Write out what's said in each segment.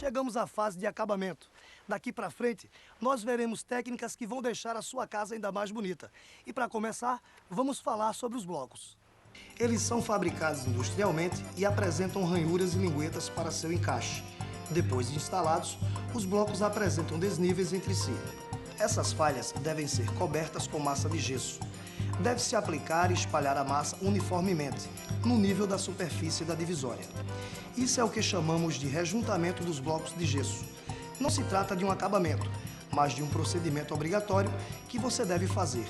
chegamos à fase de acabamento. Daqui para frente, nós veremos técnicas que vão deixar a sua casa ainda mais bonita. E para começar, vamos falar sobre os blocos. Eles são fabricados industrialmente e apresentam ranhuras e linguetas para seu encaixe. Depois de instalados, os blocos apresentam desníveis entre si. Essas falhas devem ser cobertas com massa de gesso. Deve-se aplicar e espalhar a massa uniformemente, no nível da superfície da divisória. Isso é o que chamamos de rejuntamento dos blocos de gesso. Não se trata de um acabamento, mas de um procedimento obrigatório que você deve fazer,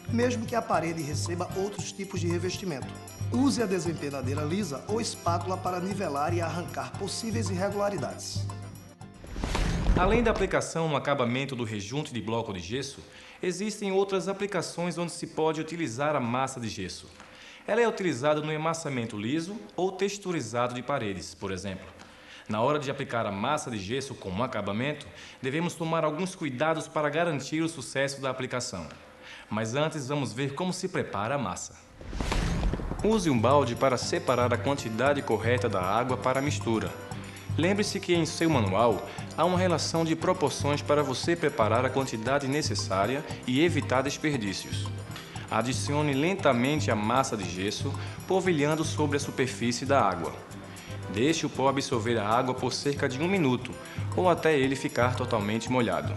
mesmo que a parede receba outros tipos de revestimento. Use a desempenadeira lisa ou espátula para nivelar e arrancar possíveis irregularidades. Além da aplicação no acabamento do rejunte de bloco de gesso, existem outras aplicações onde se pode utilizar a massa de gesso. Ela é utilizada no emassamento liso ou texturizado de paredes, por exemplo. Na hora de aplicar a massa de gesso como acabamento, devemos tomar alguns cuidados para garantir o sucesso da aplicação. Mas antes, vamos ver como se prepara a massa. Use um balde para separar a quantidade correta da água para a mistura. Lembre-se que em seu manual há uma relação de proporções para você preparar a quantidade necessária e evitar desperdícios. Adicione lentamente a massa de gesso, polvilhando sobre a superfície da água. Deixe o pó absorver a água por cerca de 1 minuto, ou até ele ficar totalmente molhado.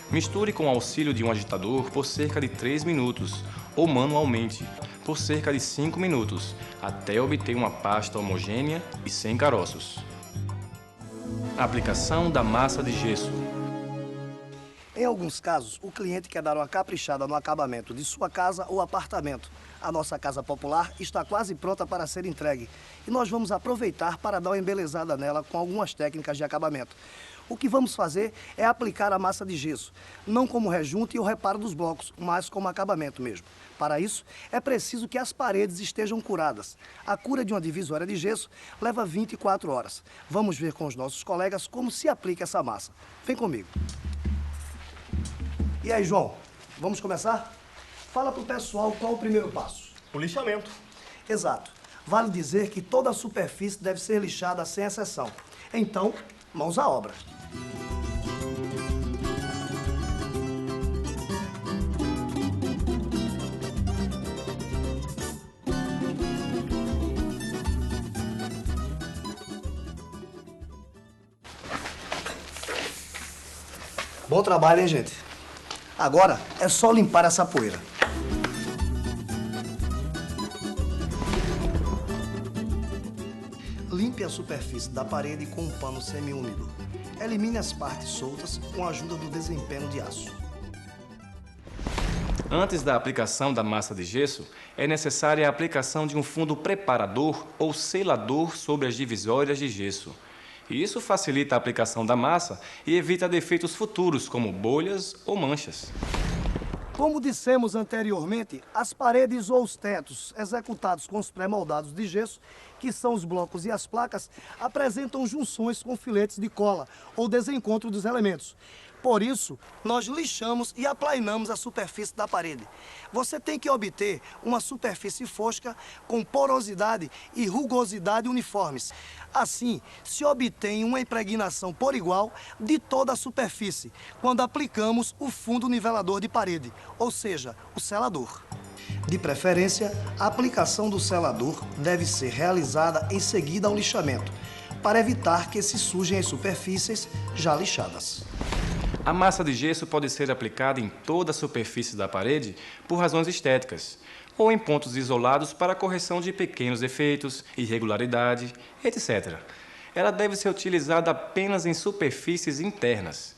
Misture com o auxílio de um agitador por cerca de 3 minutos, ou manualmente, por cerca de 5 minutos, até obter uma pasta homogênea e sem caroços. Aplicação da massa de gesso. Em alguns casos, o cliente quer dar uma caprichada no acabamento de sua casa ou apartamento. A nossa casa popular está quase pronta para ser entregue e nós vamos aproveitar para dar uma embelezada nela com algumas técnicas de acabamento. O que vamos fazer é aplicar a massa de gesso, não como rejunte ou reparo dos blocos, mas como acabamento mesmo. Para isso, é preciso que as paredes estejam curadas. A cura de uma divisória de gesso leva 24 horas. Vamos ver com os nossos colegas como se aplica essa massa. Vem comigo. E aí, João, vamos começar? Fala pro pessoal qual o primeiro passo. O lixamento. Exato. Vale dizer que toda a superfície deve ser lixada sem exceção. Então, mãos à obra. Bom trabalho, hein, gente? Agora é só limpar essa poeira. Limpe a superfície da parede com um pano semi-úmido. Elimine as partes soltas com a ajuda do desempenho de aço. Antes da aplicação da massa de gesso, é necessária a aplicação de um fundo preparador ou selador sobre as divisórias de gesso. Isso facilita a aplicação da massa e evita defeitos futuros, como bolhas ou manchas. Como dissemos anteriormente, as paredes ou os tetos executados com os pré-moldados de gesso, que são os blocos e as placas, apresentam junções com filetes de cola ou desencontro dos elementos. Por isso, nós lixamos e aplainamos a superfície da parede. Você tem que obter uma superfície fosca com porosidade e rugosidade uniformes. Assim, se obtém uma impregnação por igual de toda a superfície, quando aplicamos o fundo nivelador de parede, ou seja, o selador. De preferência, a aplicação do selador deve ser realizada em seguida ao lixamento, para evitar que se sujem as superfícies já lixadas. A massa de gesso pode ser aplicada em toda a superfície da parede por razões estéticas, ou em pontos isolados para correção de pequenos defeitos, irregularidade, etc. Ela deve ser utilizada apenas em superfícies internas.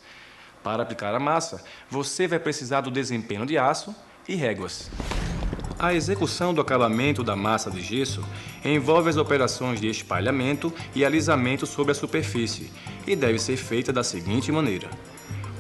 Para aplicar a massa, você vai precisar do desempenho de aço e réguas. A execução do acabamento da massa de gesso envolve as operações de espalhamento e alisamento sobre a superfície e deve ser feita da seguinte maneira.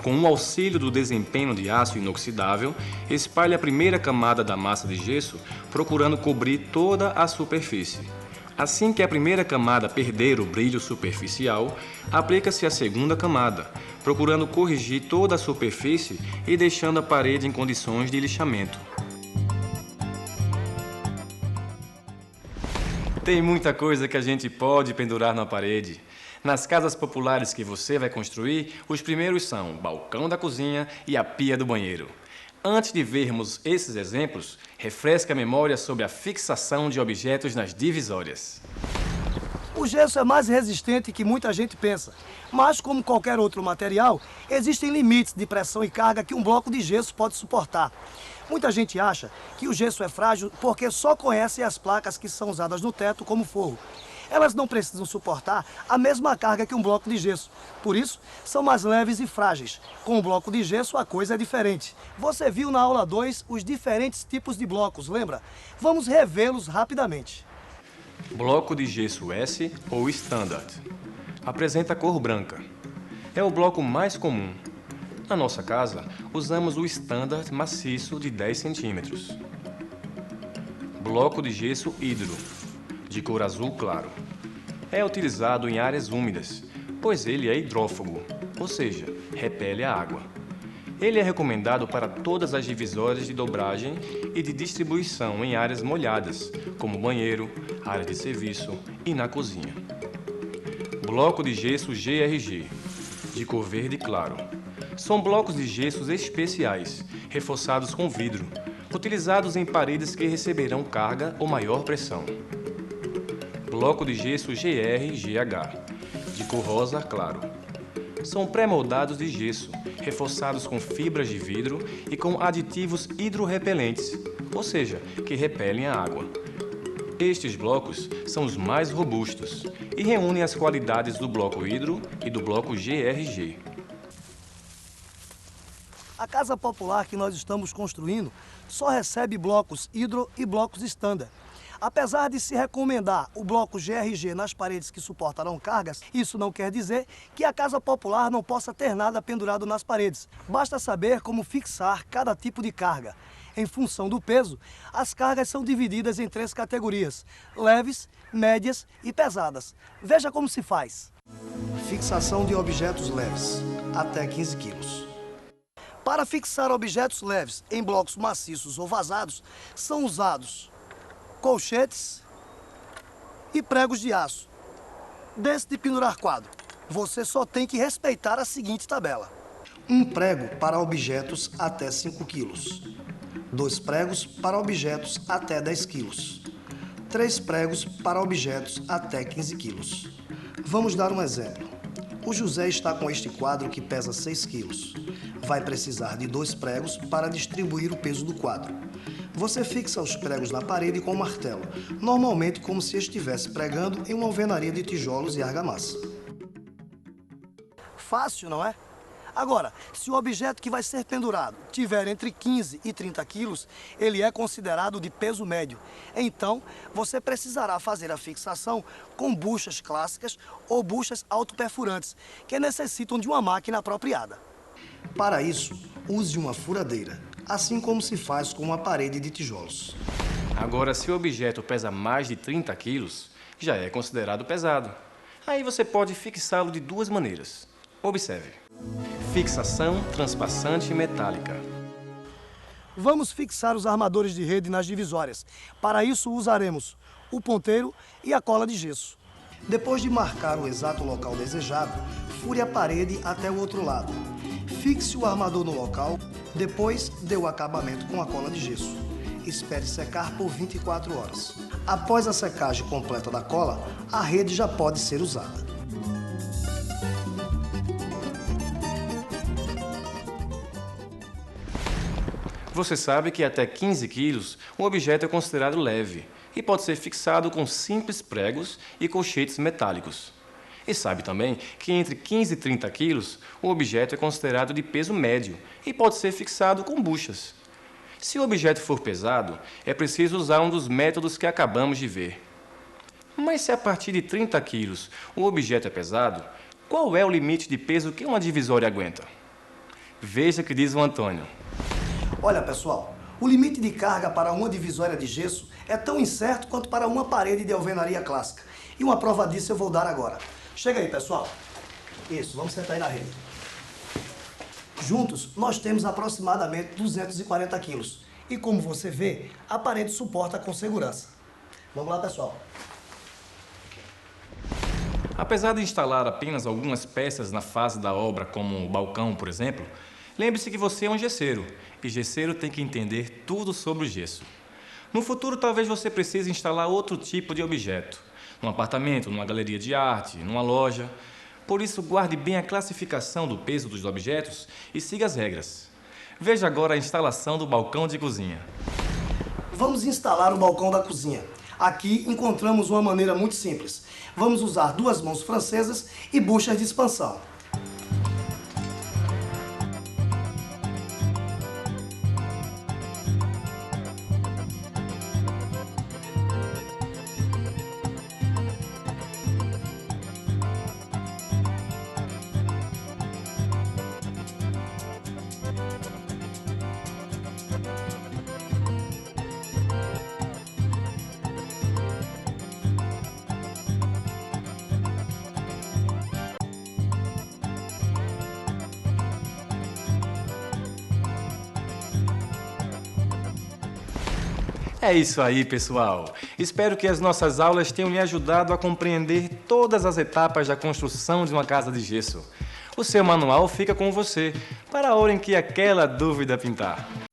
Com o auxílio do desempenho de aço inoxidável, espalhe a primeira camada da massa de gesso, procurando cobrir toda a superfície. Assim que a primeira camada perder o brilho superficial, aplica-se a segunda camada, procurando corrigir toda a superfície e deixando a parede em condições de lixamento. Tem muita coisa que a gente pode pendurar na parede. Nas casas populares que você vai construir, os primeiros são o balcão da cozinha e a pia do banheiro. Antes de vermos esses exemplos, refresque a memória sobre a fixação de objetos nas divisórias. O gesso é mais resistente que muita gente pensa, mas como qualquer outro material, existem limites de pressão e carga que um bloco de gesso pode suportar. Muita gente acha que o gesso é frágil porque só conhece as placas que são usadas no teto como forro. Elas não precisam suportar a mesma carga que um bloco de gesso. Por isso, são mais leves e frágeis. Com o bloco de gesso, a coisa é diferente. Você viu na aula 2 os diferentes tipos de blocos, lembra? Vamos revê-los rapidamente. Bloco de gesso S ou Standard. Apresenta cor branca. É o bloco mais comum. Na nossa casa, usamos o Standard maciço de 10 centímetros. Bloco de gesso Hidro, de cor azul claro. É utilizado em áreas úmidas, pois ele é hidrófobo, ou seja, repele a água. Ele é recomendado para todas as divisórias de dobragem e de distribuição em áreas molhadas, como banheiro, área de serviço e na cozinha. Bloco de gesso GRG, de cor verde claro. São blocos de gessos especiais, reforçados com vidro, utilizados em paredes que receberão carga ou maior pressão. Bloco de gesso GR-GH, de cor rosa claro. São pré-moldados de gesso, reforçados com fibras de vidro e com aditivos hidrorrepelentes, ou seja, que repelem a água. Estes blocos são os mais robustos e reúnem as qualidades do bloco hidro e do bloco GRG. A casa popular que nós estamos construindo só recebe blocos hidro e blocos standard. Apesar de se recomendar o bloco GRG nas paredes que suportarão cargas, isso não quer dizer que a casa popular não possa ter nada pendurado nas paredes. Basta saber como fixar cada tipo de carga. Em função do peso, as cargas são divididas em 3 categorias: leves, médias e pesadas. Veja como se faz. Fixação de objetos leves, até 15 quilos. Para fixar objetos leves em blocos maciços ou vazados, são usados colchetes e pregos de aço. Desse de pendurar quadro, você só tem que respeitar a seguinte tabela: um prego para objetos até 5 quilos, 2 pregos para objetos até 10 quilos, 3 pregos para objetos até 15 quilos. Vamos dar um exemplo. O José está com este quadro que pesa 6 quilos. Vai precisar de 2 pregos para distribuir o peso do quadro. Você fixa os pregos na parede com um martelo, normalmente como se estivesse pregando em uma alvenaria de tijolos e argamassa. Fácil, não é? Agora, se o objeto que vai ser pendurado tiver entre 15 e 30 quilos, ele é considerado de peso médio. Então, você precisará fazer a fixação com buchas clássicas ou buchas autoperfurantes, que necessitam de uma máquina apropriada. Para isso, use uma furadeira, assim como se faz com uma parede de tijolos. Agora, se o objeto pesa mais de 30 quilos, já é considerado pesado. Aí você pode fixá-lo de 2 maneiras. Observe. Fixação transpassante metálica. Vamos fixar os armadores de rede nas divisórias. Para isso, usaremos o ponteiro e a cola de gesso. Depois de marcar o exato local desejado, fure a parede até o outro lado. Fixe o armador no local, depois dê o acabamento com a cola de gesso. Espere secar por 24 horas. Após a secagem completa da cola, a rede já pode ser usada. Você sabe que até 15 quilos, um objeto é considerado leve e pode ser fixado com simples pregos e colchetes metálicos. E sabe também que entre 15 e 30 quilos, o objeto é considerado de peso médio e pode ser fixado com buchas. Se o objeto for pesado, é preciso usar um dos métodos que acabamos de ver. Mas se a partir de 30 quilos o objeto é pesado, qual é o limite de peso que uma divisória aguenta? Veja o que diz o Antônio. Olha, pessoal, o limite de carga para uma divisória de gesso é tão incerto quanto para uma parede de alvenaria clássica. E uma prova disso eu vou dar agora. Chega aí, pessoal. Isso, vamos sentar aí na rede. Juntos, nós temos aproximadamente 240 quilos. E como você vê, a parede suporta com segurança. Vamos lá, pessoal. Apesar de instalar apenas algumas peças na fase da obra, como o balcão, por exemplo, lembre-se que você é um gesseiro, e gesseiro tem que entender tudo sobre o gesso. No futuro, talvez você precise instalar outro tipo de objeto, num apartamento, numa galeria de arte, numa loja. Por isso, guarde bem a classificação do peso dos objetos e siga as regras. Veja agora a instalação do balcão de cozinha. Vamos instalar o balcão da cozinha. Aqui encontramos uma maneira muito simples. Vamos usar 2 mãos francesas e buchas de expansão. É isso aí, pessoal. Espero que as nossas aulas tenham lhe ajudado a compreender todas as etapas da construção de uma casa de gesso. O seu manual fica com você para a hora em que aquela dúvida pintar.